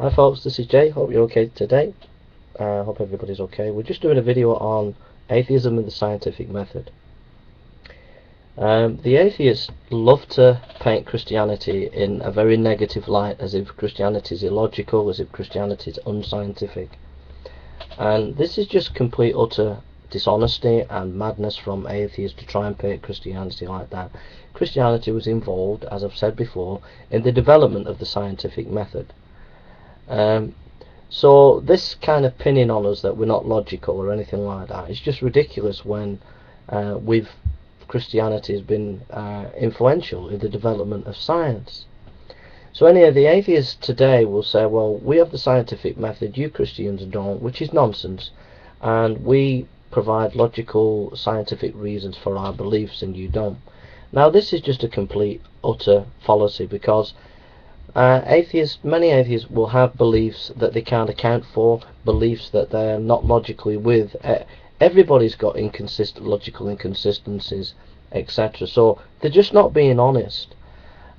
Hi folks, this is Jay. Hope you're okay today. Hope everybody's okay. We're just doing a video on atheism and the scientific method. The atheists love to paint Christianity in a very negative light, as if Christianity is illogical, as if Christianity is unscientific. And this is just complete utter dishonesty and madness from atheists to try and paint Christianity like that. Christianity was involved, as I've said before, in the development of the scientific method. So this kind of pinning on us that we're not logical or anything like that is just ridiculous when Christianity has been influential in the development of science. So any of the atheists today will say, well, we have the scientific method, you Christians don't, which is nonsense, and we provide logical scientific reasons for our beliefs and you don't. Now this is just a complete utter fallacy, because many atheists will have beliefs that they can't account for, beliefs that they're not logically with. Everybody's got logical inconsistencies, etc. So they're just not being honest.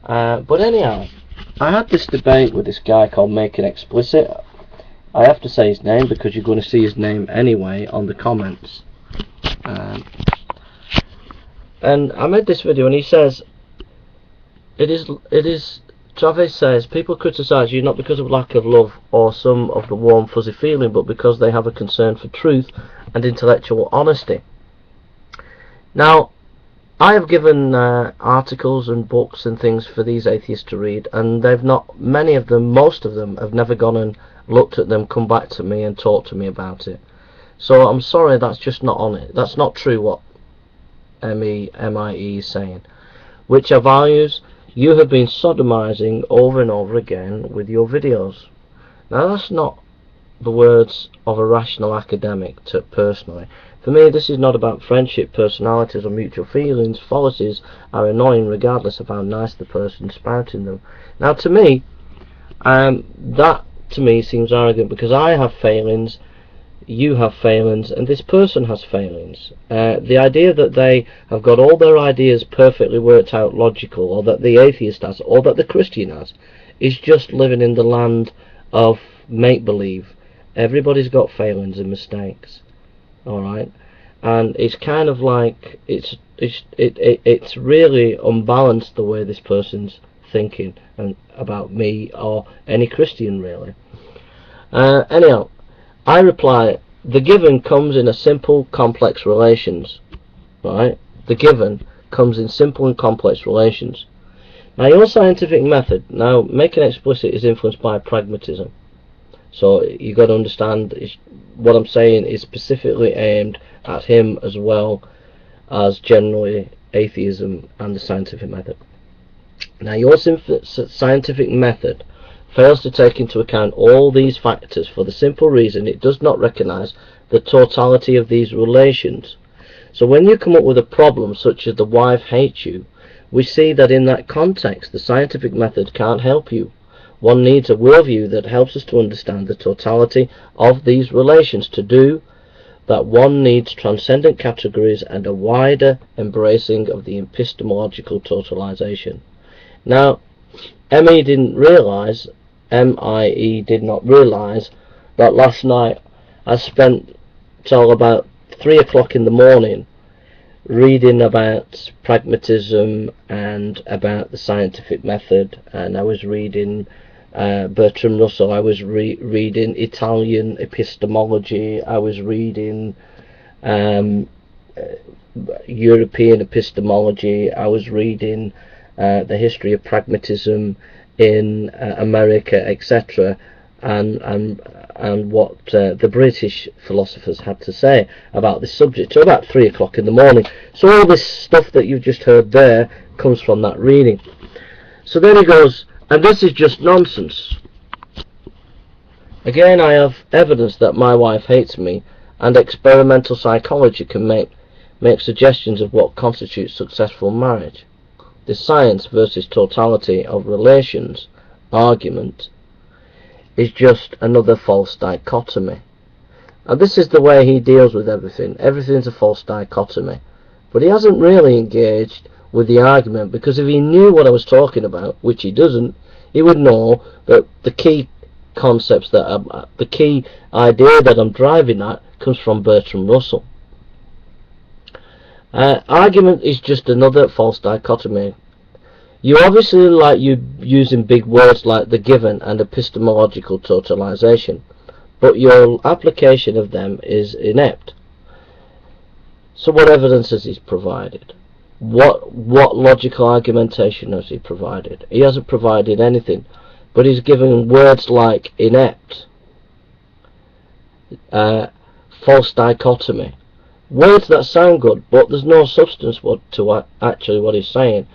But anyhow, I had this debate with this guy called Make It Explicit. I have to say his name because you're going to see his name anyway on the comments. And I made this video and he says, Travis says, people criticise you not because of lack of love or some of the warm fuzzy feeling, but because they have a concern for truth and intellectual honesty. Now, I have given articles and books and things for these atheists to read, and most of them have never gone and looked at them, come back to me and talked to me about it. So I'm sorry, that's just not on it. That's not true what MIE is saying. Which are values you have been sodomizing over and over again with your videos. Now that's not the words of a rational academic personally. For me, this is not about friendship, personalities or mutual feelings. Fallacies are annoying regardless of how nice the person spouting them. Now to me, that to me seems arrogant, because I have failings, you have failings, and this person has failings. The idea that they have got all their ideas perfectly worked out logical, or that the atheist has, or that the Christian has, is just living in the land of make-believe. Everybody's got failings and mistakes, alright? And it's kind of like it's really unbalanced the way this person's thinking and about me or any Christian really. Anyhow, I reply, the given comes in a simple, complex relations. Right? The given comes in simple and complex relations. Now your scientific method, now Make It Explicit, is influenced by pragmatism. So you got to understand, what I'm saying is specifically aimed at him as well as generally atheism and the scientific method. Now your scientific method fails to take into account all these factors for the simple reason it does not recognize the totality of these relations. So when you come up with a problem such as the wife hates you, we see that in that context the scientific method can't help you. One needs a worldview that helps us to understand the totality of these relations. To do that, one needs transcendent categories and a wider embracing of the epistemological totalization. Now MIE did not realise that last night I spent till about 3 o'clock in the morning reading about pragmatism and about the scientific method, and I was reading Bertrand Russell, I was reading Italian epistemology, I was reading European epistemology, I was reading the history of pragmatism in America, etc., and what the British philosophers had to say about this subject, to about 3 o'clock in the morning. So all this stuff that you've just heard there comes from that reading. So then he goes, and this is just nonsense. Again, I have evidence that my wife hates me, and experimental psychology can make suggestions of what constitutes successful marriage. The science versus totality of relations argument is just another false dichotomy. And this is the way he deals with everything. Everything's a false dichotomy. But he hasn't really engaged with the argument, because if he knew what I was talking about, which he doesn't, he would know that the key concepts that the key idea that I'm driving at comes from Bertrand Russell. Argument is just another false dichotomy. You obviously like using big words like the given and epistemological totalization, but your application of them is inept. So what evidence has he provided? What logical argumentation has he provided? He hasn't provided anything, but he's given words like inept, false dichotomy, words that sound good, but there's no substance to actually what he's saying.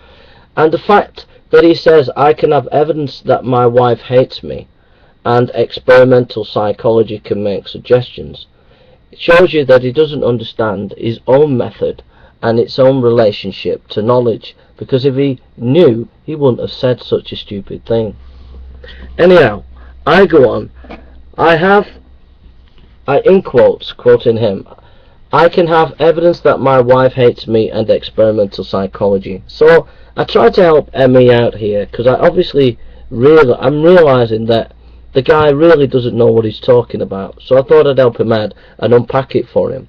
And the fact that he says, I can have evidence that my wife hates me, and experimental psychology can make suggestions, it shows you that he doesn't understand his own method and its own relationship to knowledge, because if he knew, he wouldn't have said such a stupid thing. Anyhow, I go on. In quotes, quoting him, I can have evidence that my wife hates me and experimental psychology. So I try to help Emmy out here, because I'm realizing that the guy really doesn't know what he's talking about. So I thought I'd help him out and unpack it for him.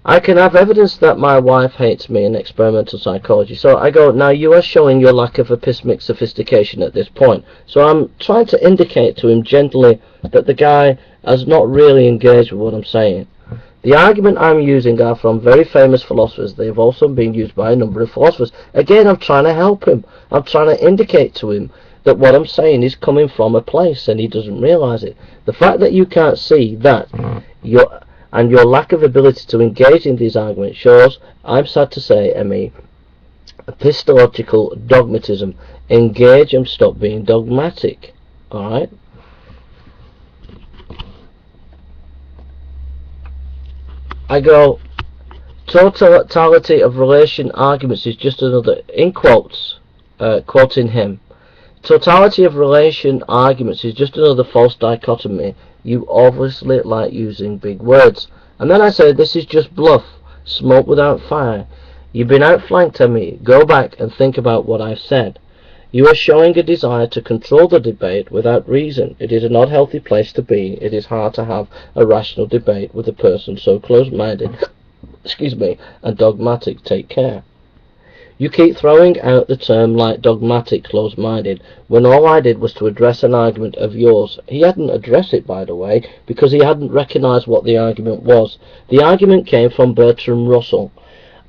I can have evidence that my wife hates me in experimental psychology. So I go, now you are showing your lack of epistemic sophistication at this point. So I'm trying to indicate to him gently that the guy has not really engaged with what I'm saying. The argument I'm using are from very famous philosophers. They have also been used by a number of philosophers. Again, I'm trying to help him. I'm trying to indicate to him that what I'm saying is coming from a place, and he doesn't realise it. The fact that you can't see that, your lack of ability to engage in these arguments shows, I'm sad to say, Emmy, epistemological dogmatism. Engage and stop being dogmatic. Alright? I go, totality of relation arguments is just another, in quotes, quoting him, totality of relation arguments is just another false dichotomy. You obviously like using big words. And then I say, this is just bluff, smoke without fire. You've been outflanked, Emmy. Go back and think about what I've said. You are showing a desire to control the debate without reason. It is a not healthy place to be. It is hard to have a rational debate with a person so close-minded, excuse me, and dogmatic. Take care. You keep throwing out the term like dogmatic, close-minded, when all I did was to address an argument of yours. He hadn't addressed it, by the way, because he hadn't recognised what the argument was. The argument came from Bertrand Russell.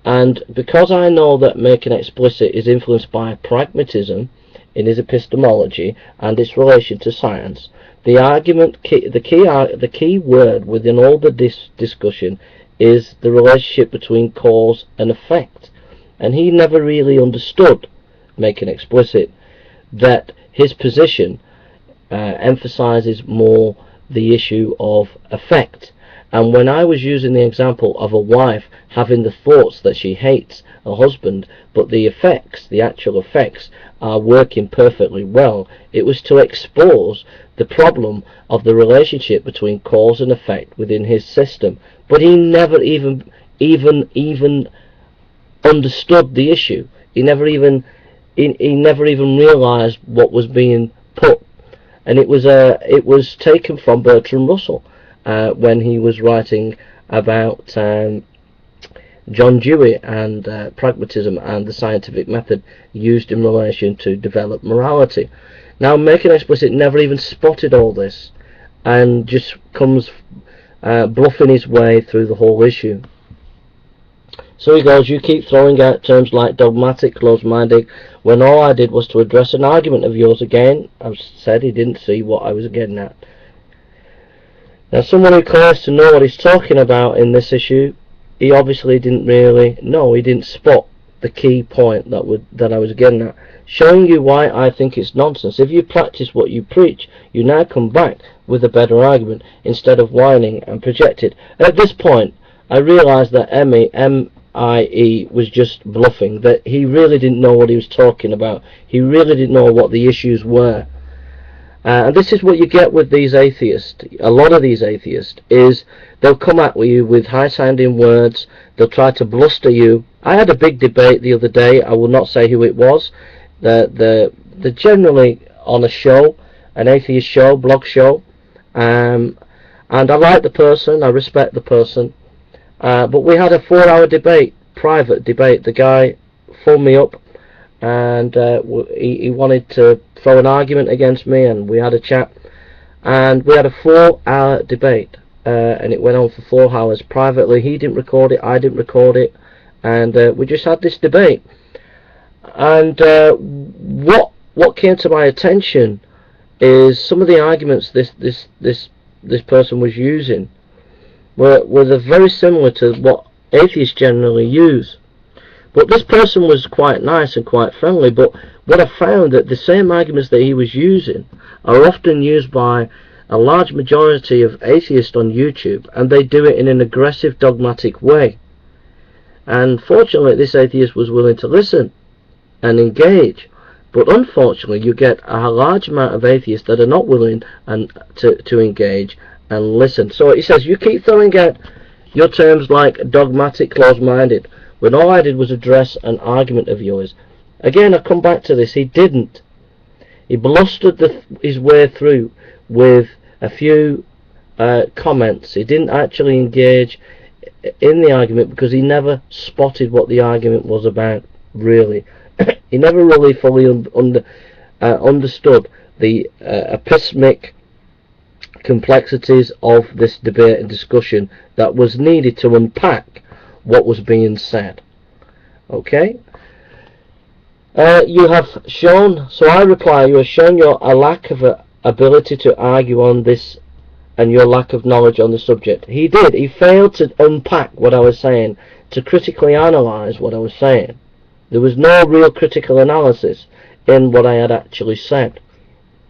And because I know that making explicit is influenced by pragmatism in his epistemology and its relation to science, the key word within all the discussion is the relationship between cause and effect. And he never really understood, making explicit, that his position emphasizes more the issue of effect. And when I was using the example of a wife having the thoughts that she hates a husband, but the effects, the actual effects, are working perfectly well, it was to expose the problem of the relationship between cause and effect within his system. But he never even understood the issue. He never even realised what was being put. And it was taken from Bertrand Russell. When he was writing about John Dewey and pragmatism and the scientific method used in relation to develop morality. Now, Making Explicit never even spotted all this and just comes bluffing his way through the whole issue. So he goes, you keep throwing out terms like dogmatic, close-minded, when all I did was to address an argument of yours. Again, I said he didn't see what I was getting at. Now, someone who claims to know what he's talking about in this issue, he obviously didn't really know. He didn't spot the key point that I was getting at. Showing you why I think it's nonsense. If you practice what you preach, you now come back with a better argument instead of whining and projected. At this point, I realised that M.I.E. was just bluffing, that he really didn't know what he was talking about. He really didn't know what the issues were. And this is what you get with these atheists. A lot of these atheists is they'll come at you with high-sounding words. They'll try to bluster you. I had a big debate the other day. I will not say who it was. They're generally on a show, an atheist show, blog show, and I like the person, I respect the person, but we had a 4-hour debate, private debate. The guy phoned me up, and he wanted to throw an argument against me, and we had a chat, and we had a 4-hour debate, and it went on for 4 hours privately. He didn't record it, I didn't record it, and we just had this debate. And what came to my attention is some of the arguments this person was using were very similar to what atheists generally use. But this person was quite nice and quite friendly, but what I found that the same arguments that he was using are often used by a large majority of atheists on YouTube, and they do it in an aggressive, dogmatic way. And fortunately, this atheist was willing to listen and engage, but unfortunately you get a large amount of atheists that are not willing to engage and listen. So he says, you keep throwing out your terms like dogmatic, closed-minded, when all I did was address an argument of yours. Again, I come back to this, he didn't. He blustered his way through with a few comments. He didn't actually engage in the argument because he never spotted what the argument was about, really. He never really fully understood the epistemic complexities of this debate and discussion that was needed to unpack what was being said. Okay? You have shown, so I reply, you have shown a lack of ability to argue on this and your lack of knowledge on the subject. He did. He failed to unpack what I was saying, to critically analyse what I was saying. There was no real critical analysis in what I had actually said.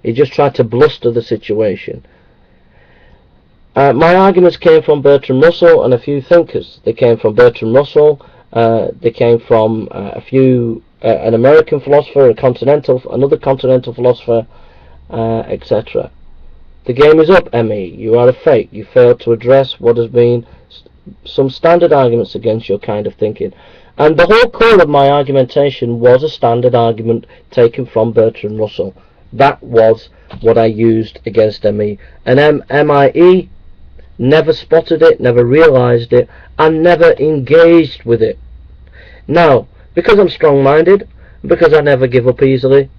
He just tried to bluster the situation. My arguments came from Bertrand Russell and a few thinkers. They came from Bertrand Russell, they came from an American philosopher, another continental philosopher, etc. The game is up, ME. You are a fake. You failed to address what has been some standard arguments against your kind of thinking. And the whole core of my argumentation was a standard argument taken from Bertrand Russell. That was what I used against ME. And MIE never spotted it, never realised it, and never engaged with it. Now, because I'm strong-minded, because I never give up easily,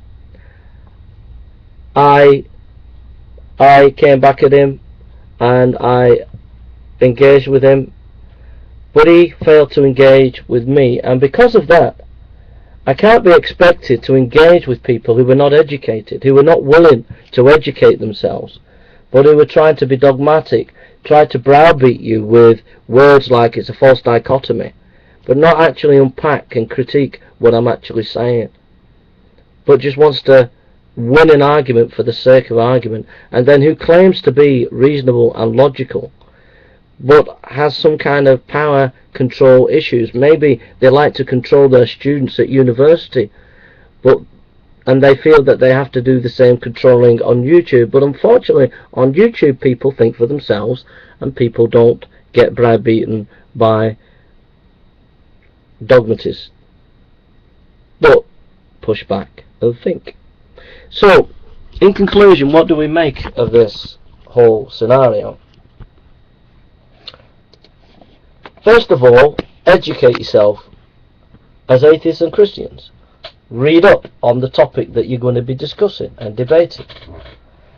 I came back at him and I engaged with him, but he failed to engage with me, and because of that I can't be expected to engage with people who were not educated, who were not willing to educate themselves, but who were trying to be dogmatic, tried to browbeat you with words like it's a false dichotomy, but not actually unpack and critique what I'm actually saying, but just wants to win an argument for the sake of argument, and then who claims to be reasonable and logical, but has some kind of power control issues. Maybe they like to control their students at university, and they feel that they have to do the same controlling on YouTube. But unfortunately, on YouTube, people think for themselves, and people don't get browbeaten by dogmatists, but push back and think. So, in conclusion, what do we make of this whole scenario? First of all, educate yourself as atheists and Christians. Read up on the topic that you're going to be discussing and debating.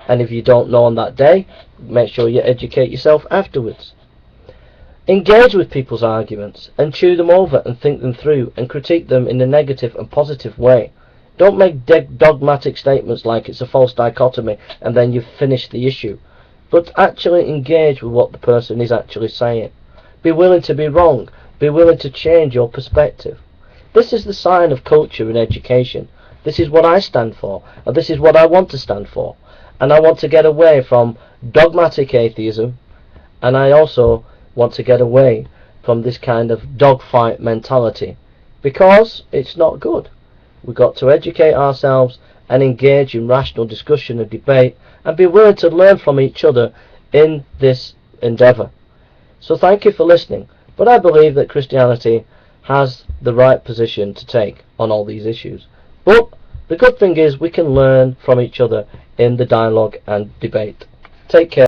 And if you don't know on that day, make sure you educate yourself afterwards. Engage with people's arguments and chew them over and think them through and critique them in a negative and positive way. Don't make dogmatic statements like it's a false dichotomy and then you've finished the issue. But actually engage with what the person is actually saying. Be willing to be wrong. Be willing to change your perspective. This is the sign of culture in education. This is what I stand for, and this is what I want to stand for. And I want to get away from dogmatic atheism, and I also want to get away from this kind of dogfight mentality, because it's not good. We've got to educate ourselves and engage in rational discussion and debate, and be willing to learn from each other in this endeavour. So thank you for listening, but I believe that Christianity has the right position to take on all these issues. But The good thing is we can learn from each other in the dialogue and debate. Take care.